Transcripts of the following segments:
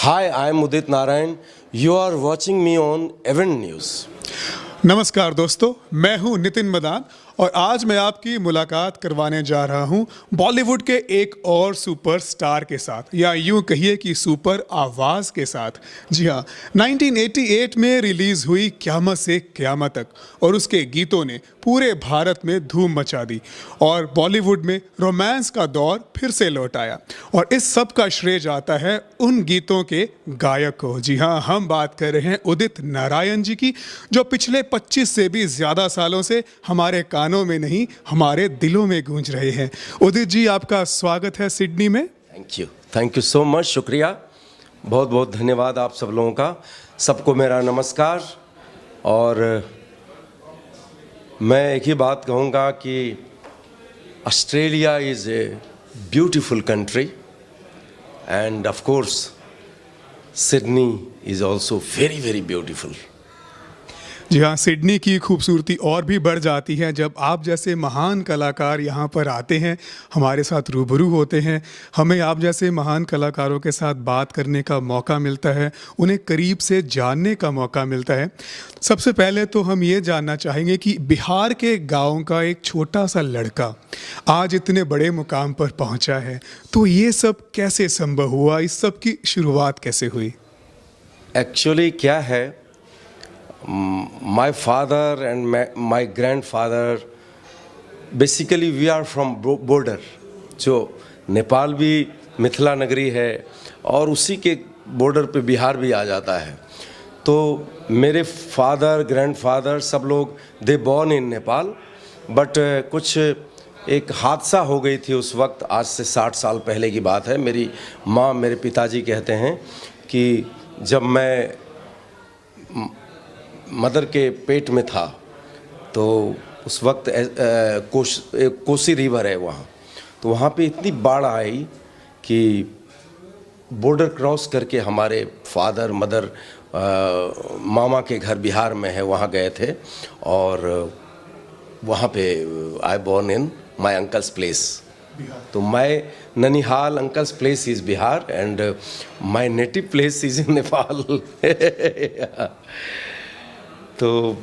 Hi, I am Udit Narayan. You are watching me on Event News. नमस्कार दोस्तों, मैं हूं नितिन मदान और आज मैं आपकी मुलाकात करवाने जा रहा हूं बॉलीवुड के एक और सुपरस्टार के साथ, या यूं कहिए कि सुपर आवाज के साथ। जी हां, 1988 में रिलीज हुई क़यामत से क़यामत तक और उसके गीतों ने पूरे भारत में धूम मचा दी और बॉलीवुड में रोमांस का दौर फिर से लौट आया। और इस सब का श्रेय जाता है उन गीतों के गायक को। जी हाँ, हम बात कर रहे हैं उदित नारायण जी की, जो पिछले 25 से भी ज़्यादा सालों से हमारे कानों में नहीं, हमारे दिलों में गूंज रहे हैं। उदित जी, आपका स्वागत है सिडनी में। थैंक यू सो मच, शुक्रिया, बहुत बहुत धन्यवाद आप सब लोगों का। सबको मेरा नमस्कार। और मैं एक ही बात कहूँगा कि Australia is a beautiful country and of course Sydney is also very very beautiful. जी हाँ, सिडनी की खूबसूरती और भी बढ़ जाती है जब आप जैसे महान कलाकार यहाँ पर आते हैं, हमारे साथ रूबरू होते हैं। हमें आप जैसे महान कलाकारों के साथ बात करने का मौका मिलता है, उन्हें करीब से जानने का मौका मिलता है। सबसे पहले तो हम ये जानना चाहेंगे कि बिहार के गाँव का एक छोटा सा लड़का आज इतने बड़े मुकाम पर पहुँचा है, तो ये सब कैसे संभव हुआ? इस सब की शुरुआत कैसे हुई? एक्चुअली क्या है, my father and my grandfather, basically we are from border, जो नेपाल भी मिथिला नगरी है और उसी के बॉर्डर पे बिहार भी आ जाता है। तो मेरे फादर ग्रैंडफादर सब लोग दे बॉर्न इन नेपाल, बट कुछ एक हादसा हो गई थी उस वक्त, आज से 60 साल पहले की बात है। मेरी माँ, मेरे पिताजी कहते हैं कि जब मैं मदर के पेट में था तो उस वक्त कोसी रिवर है वहाँ, तो वहाँ पे इतनी बाढ़ आई कि बॉर्डर क्रॉस करके हमारे फादर मदर मामा के घर बिहार में है, वहाँ गए थे और वहाँ पे I born in my uncle's place. तो माय ननिहाल uncle's place is Bihar and my native place is in Nepal. तो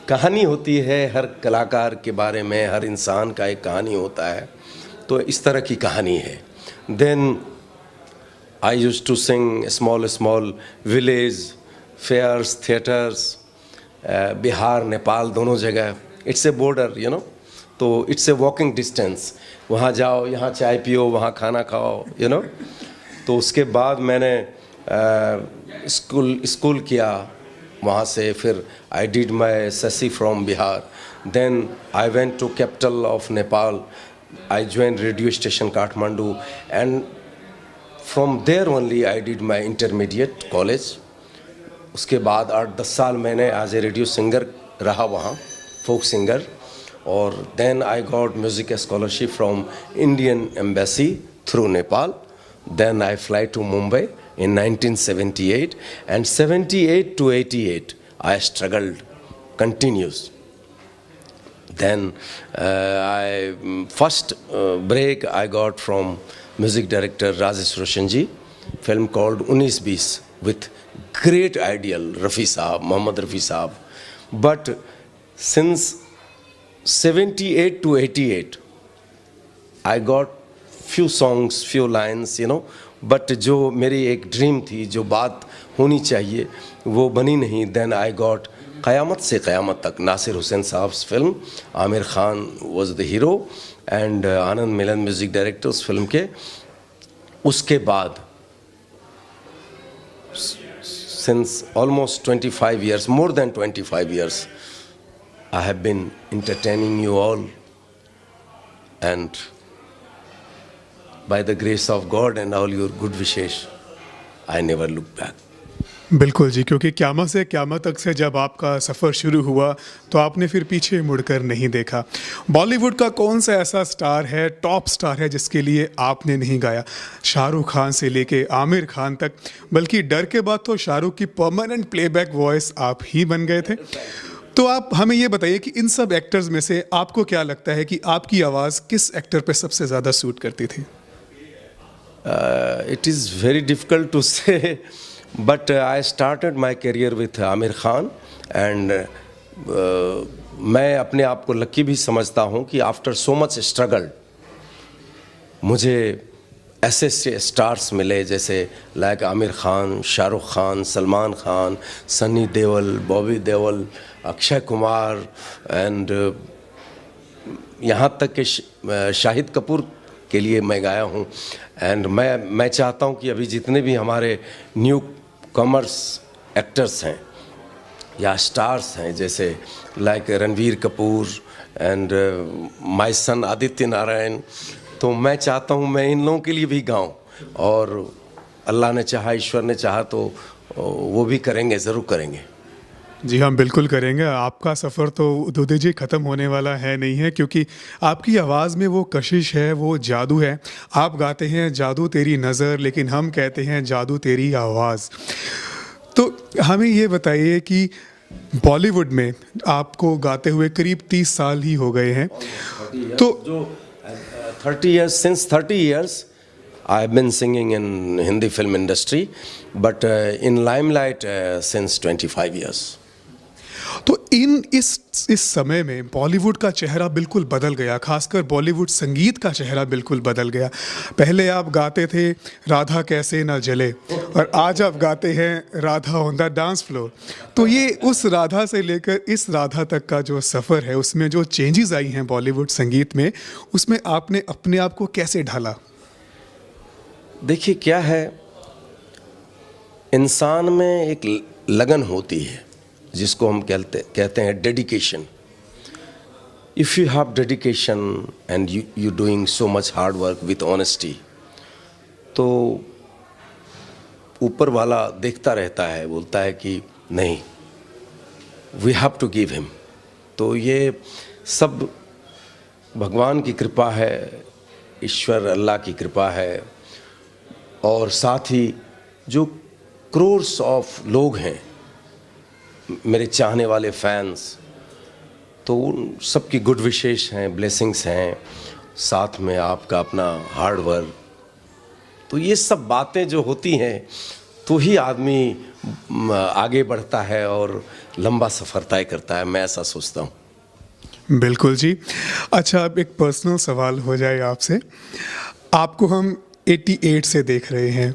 कहानी होती है हर कलाकार के बारे में, हर इंसान का एक कहानी होता है, तो इस तरह की कहानी है। Then I used to sing small village fairs, theatres, Bihar Nepal दोनों जगह। It's a border, you know, तो इट्स ए वॉकिंग डिस्टेंस। वहाँ जाओ, यहाँ चाय पियो, वहाँ खाना खाओ, यू नो। तो उसके बाद मैंने स्कूल किया वहाँ से, फिर I did my SSC from Bihar. Then I went to capital of Nepal, I join radio station Kathmandu and from there only I did my intermediate college. उसके बाद 8-10 साल मैंने एज ए रेडियो सिंगर रहा वहाँ, फोक सिंगर। और then I got music scholarship from Indian embassy through Nepal. Then I fly to Mumbai in 1978 and 78 to 88 I struggled continuous. Then first break I got from music director Rajesh Roshan ji, film called 1920 with great ideal Rafi Saab, Mohammad Rafi Saab. But since 78 to 88 I got few songs, few lines, you know, but जो मेरी एक dream थी, जो बात होनी चाहिए, वो बनी नहीं। देन आई गॉट क़यामत से क़यामत तक, नासिर हुसैन साहब film, Aamir Khan was the hero and Anand Milan music director उस फिल्म के। उसके बाद since almost 25 years, more than 25 years, I have been entertaining you all and by the grace of God and all your good wishes, I never look back. बिल्कुल जी, क्योंकि क़यामत से क़यामत तक से जब आपका सफ़र शुरू हुआ तो आपने फिर पीछे मुड़कर नहीं देखा। बॉलीवुड का कौन सा ऐसा स्टार है, टॉप स्टार है, जिसके लिए आपने नहीं गाया? शाहरुख खान से लेके आमिर खान तक, बल्कि डर के बाद तो शाहरुख की परमानेंट प्लेबैक वॉइस आप ही बन गए थे। तो आप हमें ये बताइए कि इन सब एक्टर्स में से आपको क्या लगता है कि आपकी आवाज़ किस एक्टर पे सबसे ज़्यादा सूट करती थी? It is very difficult to say, but I started my career with Aamir Khan and मैं अपने आप को लकी भी समझता हूँ कि आफ्टर सो मच स्ट्रगल मुझे ऐसे स्टार्स मिले जैसे लाइक आमिर खान, शाहरुख खान, सलमान खान, सनी देओल, बॉबी देओल, अक्षय कुमार एंड यहाँ तक कि शाहिद कपूर के लिए मैं गाया हूँ। एंड मैं चाहता हूँ कि अभी जितने भी हमारे न्यू कॉमर्स एक्टर्स हैं या स्टार्स हैं जैसे like Ranveer Kapoor and my son Aditya Narayan, तो मैं चाहता हूँ मैं इन लोगों के लिए भी गाऊँ और अल्लाह ने चाहा, ईश्वर ने चाहा तो वो भी करेंगे, ज़रूर करेंगे। जी हाँ, बिल्कुल करेंगे। आपका सफ़र तो उदय जी ख़त्म होने वाला है नहीं है, क्योंकि आपकी आवाज़ में वो कशिश है, वो जादू है। आप गाते हैं जादू तेरी नज़र, लेकिन हम कहते हैं जादू तेरी आवाज़। तो हमें ये बताइए कि बॉलीवुड में आपको गाते हुए करीब 30 साल ही हो गए हैं, तो 30 years, since 30 years I have been singing in Hindi film industry, but in limelight since 25 years. तो इस समय में बॉलीवुड का चेहरा बिल्कुल बदल गया, खासकर बॉलीवुड संगीत का चेहरा बिल्कुल बदल गया। पहले आप गाते थे राधा कैसे ना जले, और आज आप गाते हैं Radha on the dance floor. तो ये उस राधा से लेकर इस राधा तक का जो सफ़र है, उसमें जो चेंजेस आई हैं बॉलीवुड संगीत में, उसमें आपने अपने आप को कैसे ढाला? देखिए क्या है, इंसान में एक लगन होती है जिसको हम कहते हैं dedication. If you have dedication and you doing so much hard work with honesty, तो ऊपर वाला देखता रहता है, बोलता है कि नहीं, we have to give him. तो ये सब भगवान की कृपा है, ईश्वर अल्लाह की कृपा है, और साथ ही जो क्रोर्स ऑफ लोग हैं मेरे चाहने वाले फैंस, तो उन सबकी गुड विशेष हैं, ब्लेसिंग्स हैं, साथ में आपका अपना हार्ड वर्क। तो ये सब बातें जो होती हैं तो ही आदमी आगे बढ़ता है और लंबा सफ़र तय करता है, मैं ऐसा सोचता हूँ। बिल्कुल जी। अच्छा, अब एक पर्सनल सवाल हो जाए आपसे। आपको हम 88 से देख रहे हैं,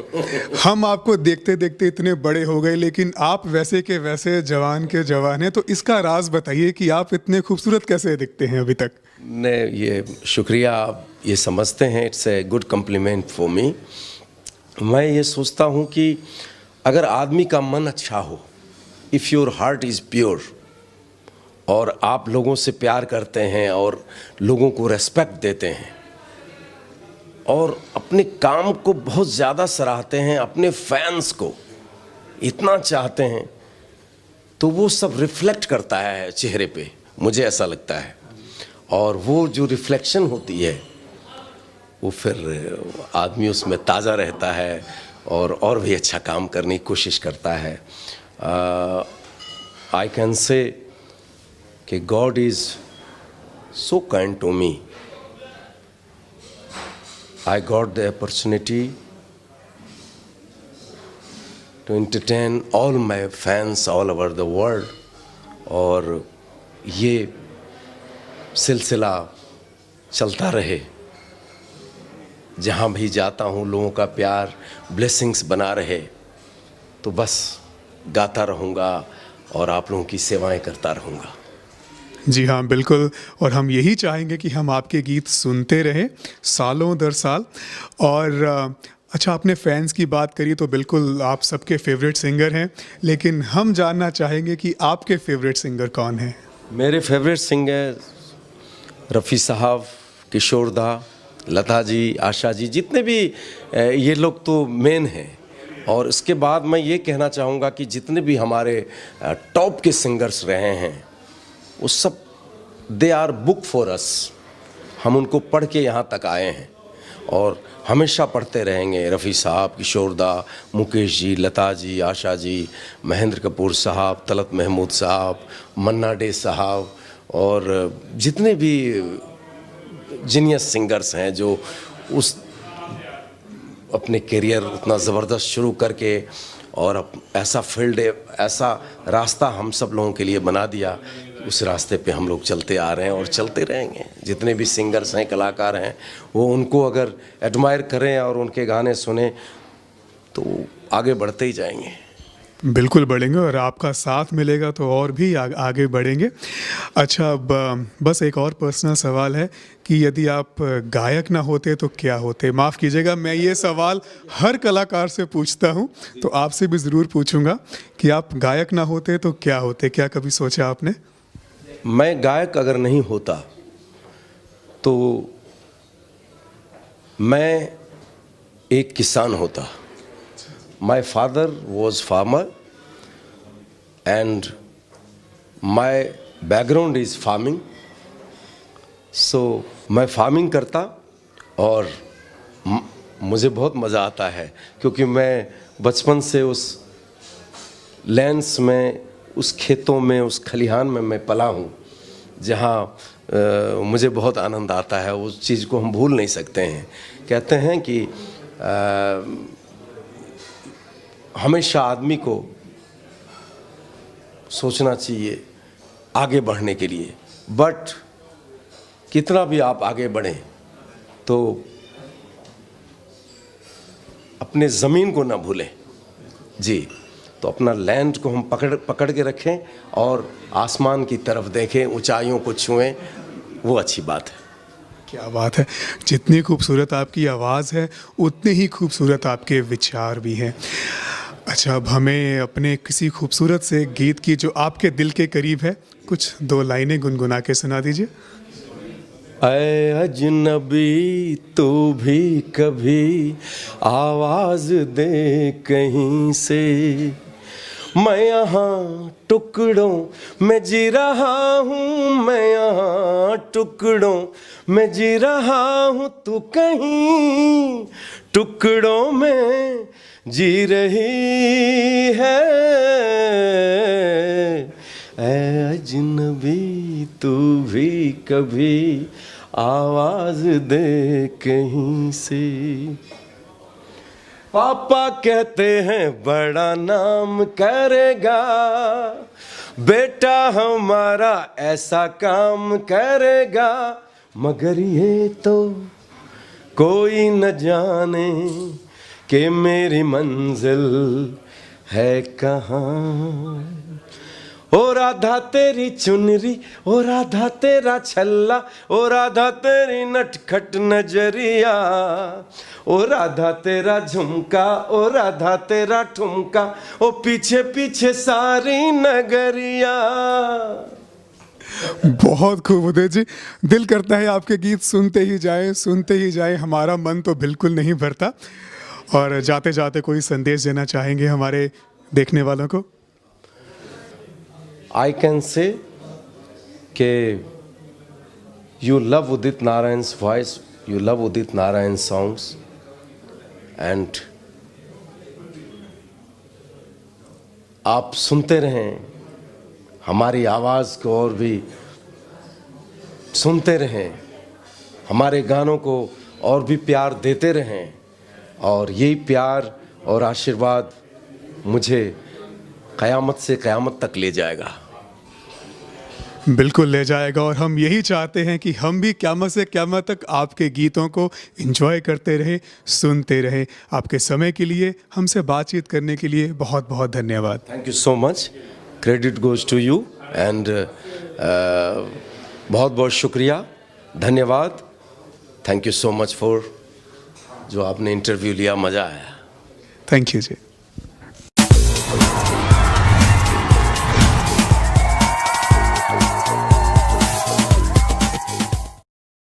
हम आपको देखते देखते इतने बड़े हो गए, लेकिन आप वैसे के वैसे जवान के जवान हैं। तो इसका राज बताइए कि आप इतने खूबसूरत कैसे दिखते हैं अभी तक? ने ये शुक्रिया, आप ये समझते हैं, it's a good complement for me. मैं ये सोचता हूँ कि अगर आदमी का मन अच्छा हो, if your heart is pure, और आप लोगों से प्यार करते हैं और लोगों को रेस्पेक्ट देते हैं और अपने काम को बहुत ज़्यादा सराहते हैं, अपने फैंस को इतना चाहते हैं, तो वो सब रिफ्लेक्ट करता है चेहरे पे, मुझे ऐसा लगता है। और वो जो रिफ्लेक्शन होती है वो फिर आदमी उसमें ताज़ा रहता है और भी अच्छा काम करने की कोशिश करता है। आई कैन से कि God is so kind to me. I got the opportunity to entertain all my fans all over the world, और ये सिलसिला चलता रहे। जहाँ भी जाता हूँ लोगों का प्यार, ब्लेसिंग्स बना रहे, तो बस गाता रहूँगा और आप लोगों की सेवाएं करता रहूँगा। जी हाँ, बिल्कुल। और हम यही चाहेंगे कि हम आपके गीत सुनते रहें सालों दर साल। और अच्छा, आपने फैंस की बात करी तो बिल्कुल आप सबके फेवरेट सिंगर हैं, लेकिन हम जानना चाहेंगे कि आपके फेवरेट सिंगर कौन हैं? मेरे फेवरेट सिंगर रफ़ी साहब, किशोर दा, लता जी, आशा जी, जितने भी ये लोग तो मेन हैं। और इसके बाद मैं ये कहना चाहूँगा कि जितने भी हमारे टॉप के सिंगर्स रहे हैं, वो सब they are book for us. हम उनको पढ़ के यहाँ तक आए हैं और हमेशा पढ़ते रहेंगे। रफ़ी साहब, किशोर दा, मुकेश जी, लता जी, आशा जी, महेंद्र कपूर साहब, तलत महमूद साहब, मन्ना डे साहब, और जितने भी जीनियस सिंगर्स हैं जो उस अपने करियर उतना ज़बरदस्त शुरू करके और ऐसा फील्ड, ऐसा रास्ता हम सब लोगों के लिए बना दिया, उस रास्ते पे हम लोग चलते आ रहे हैं और चलते रहेंगे। जितने भी सिंगर्स हैं, कलाकार हैं, वो उनको अगर एडमायर करें और उनके गाने सुने तो आगे बढ़ते ही जाएंगे। बिल्कुल बढ़ेंगे और आपका साथ मिलेगा तो और भी आगे बढ़ेंगे। अच्छा, अब बस एक और पर्सनल सवाल है कि यदि आप गायक ना होते तो क्या होते? माफ़ कीजिएगा, मैं ये सवाल हर कलाकार से पूछता हूँ, तो आपसे भी ज़रूर पूछूंगा कि आप गायक ना होते तो क्या होते? क्या कभी सोचा आपने? मैं गायक अगर नहीं होता तो मैं एक किसान होता। My father was farmer and my background is farming. So मैं फार्मिंग करता और मुझे बहुत मज़ा आता है क्योंकि मैं बचपन से उस लैंड्स में, उस खेतों में, उस खलिहान में मैं पला हूँ, जहाँ मुझे बहुत आनंद आता है। उस चीज़ को हम भूल नहीं सकते हैं। कहते हैं कि हमेशा आदमी को सोचना चाहिए आगे बढ़ने के लिए, बट कितना भी आप आगे बढ़ें तो अपने ज़मीन को ना भूलें। जी, तो अपना लैंड को हम पकड़ के रखें और आसमान की तरफ देखें, ऊंचाइयों को छुएं, वो अच्छी बात है। क्या बात है! जितनी खूबसूरत आपकी आवाज़ है उतने ही खूबसूरत आपके विचार भी हैं। अच्छा, अब हमें अपने किसी खूबसूरत से गीत की जो आपके दिल के करीब है, कुछ 2 लाइनें गुनगुना के सुना दीजिए। ऐ अजनबी तू भी कभी आवाज़ दे कहीं से, मैं यहाँ टुकड़ों में जी रहा हूँ, मैं यहाँ टुकड़ों में जी रहा हूँ, तू कहीं टुकड़ों में जी रही है। ऐ अजनबी तू भी कभी आवाज़ दे कहीं से। पापा कहते हैं बड़ा नाम करेगा, बेटा हमारा ऐसा काम करेगा, मगर ये तो कोई न जाने कि मेरी मंजिल है कहाँ। ओ राधा तेरी चुनरी, ओ राधा तेरा छल्ला, ओ राधा तेरी नटखट नजरिया, ओ राधा तेरा झुमका, ओ राधा तेरा ठुमका, ओ पीछे पीछे सारी नगरिया। बहुत खूब उदय जी, दिल करता है आपके गीत सुनते ही जाएं, हमारा मन तो बिल्कुल नहीं भरता। और जाते जाते कोई संदेश देना चाहेंगे हमारे देखने वालों को? I can say कि you love Udit Narayan's voice, you love Udit Narayan's songs, and आप सुनते रहें हमारी आवाज़ को और भी सुनते रहें, हमारे गानों को और भी प्यार देते रहें, और यही प्यार और आशीर्वाद मुझे क़यामत से क़यामत तक ले जाएगा। बिल्कुल ले जाएगा, और हम यही चाहते हैं कि हम भी क़यामत से क़यामत तक आपके गीतों को एंजॉय करते रहें, सुनते रहें। आपके समय के लिए, हमसे बातचीत करने के लिए बहुत बहुत धन्यवाद। Thank you so much, credit goes to you, and बहुत बहुत शुक्रिया, धन्यवाद। Thank you so much for जो आपने इंटरव्यू लिया, मज़ा आया। Thank you ji.